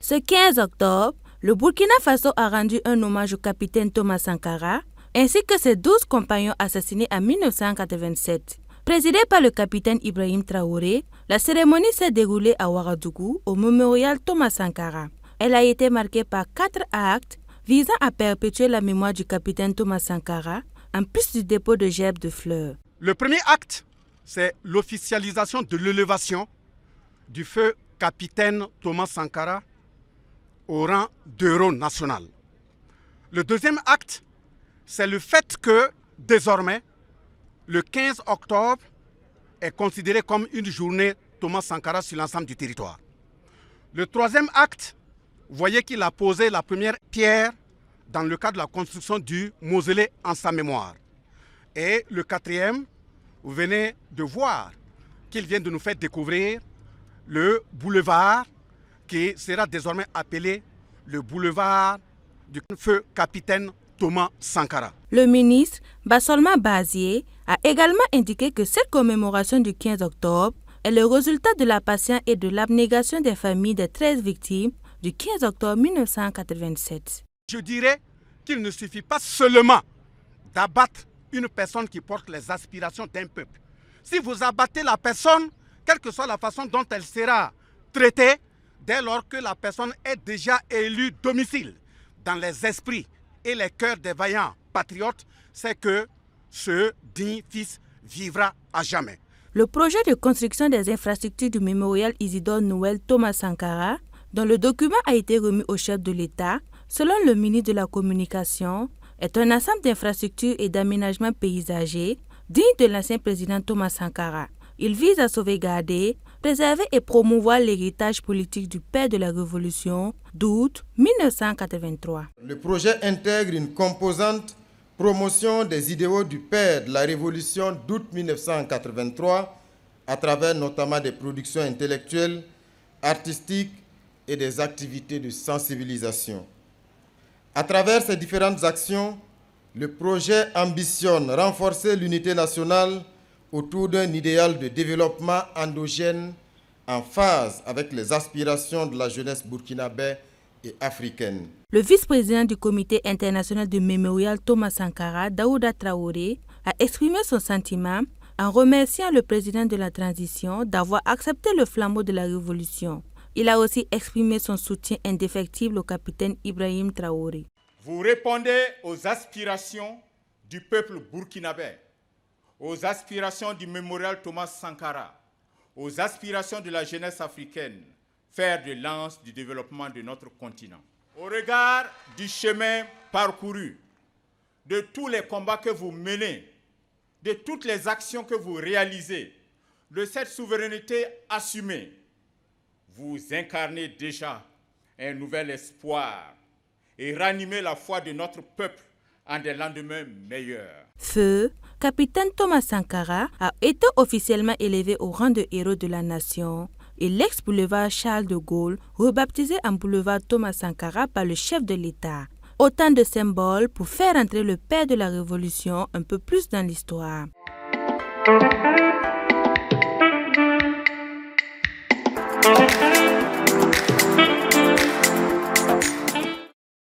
Ce 15 octobre, le Burkina Faso a rendu un hommage au capitaine Thomas Sankara ainsi que ses 12 compagnons assassinés en 1987. Présidée par le capitaine Ibrahim Traoré, la cérémonie s'est déroulée à Ouagadougou au mémorial Thomas Sankara. Elle a été marquée par 4 actes visant à perpétuer la mémoire du capitaine Thomas Sankara, en plus du dépôt de gerbes de fleurs. Le premier acte, c'est l'officialisation de l'élévation du feu capitaine Thomas Sankara au rang d'héros national. Le deuxième acte, c'est le fait que, désormais, le 15 octobre est considéré comme une journée Thomas Sankara sur l'ensemble du territoire. Le troisième acte, vous voyez qu'il a posé la première pierre dans le cadre de la construction du mausolée en sa mémoire. Et le quatrième, vous venez de voir qu'il vient de nous faire découvrir le boulevard qui sera désormais appelé le boulevard du feu capitaine Thomas Sankara. Le ministre Bassolma Bazié a également indiqué que cette commémoration du 15 octobre est le résultat de la patience et de l'abnégation des familles des 13 victimes du 15 octobre 1987. Je dirais qu'il ne suffit pas seulement d'abattre une personne qui porte les aspirations d'un peuple. Si vous abattez la personne, quelle que soit la façon dont elle sera traitée, dès lors que la personne est déjà élue domicile dans les esprits et les cœurs des vaillants patriotes, c'est que ce digne fils vivra à jamais. Le projet de construction des infrastructures du mémorial Isidore Noël Thomas Sankara, dont le document a été remis au chef de l'État, selon le ministre de la Communication, est un ensemble d'infrastructures et d'aménagements paysagers dignes de l'ancien président Thomas Sankara. Il vise à sauvegarder, préserver et promouvoir l'héritage politique du père de la Révolution d'août 1983. Le projet intègre une composante promotion des idéaux du père de la Révolution d'août 1983 à travers notamment des productions intellectuelles, artistiques et des activités de sensibilisation. À travers ces différentes actions, le projet ambitionne renforcer l'unité nationale autour d'un idéal de développement endogène en phase avec les aspirations de la jeunesse burkinabé et africaine. Le vice-président du comité international du mémorial Thomas Sankara, Daouda Traoré, a exprimé son sentiment en remerciant le président de la transition d'avoir accepté le flambeau de la révolution. Il a aussi exprimé son soutien indéfectible au capitaine Ibrahim Traoré. Vous répondez aux aspirations du peuple burkinabé, aux aspirations du mémorial Thomas Sankara, aux aspirations de la jeunesse africaine, fer de lance du développement de notre continent. Au regard du chemin parcouru, de tous les combats que vous menez, de toutes les actions que vous réalisez, de cette souveraineté assumée, vous incarnez déjà un nouvel espoir et ranimez la foi de notre peuple en des lendemains meilleurs. Feu, capitaine Thomas Sankara a été officiellement élevé au rang de héros de la nation et l'ex-boulevard Charles de Gaulle rebaptisé en boulevard Thomas Sankara par le chef de l'État. Autant de symboles pour faire entrer le père de la Révolution un peu plus dans l'histoire.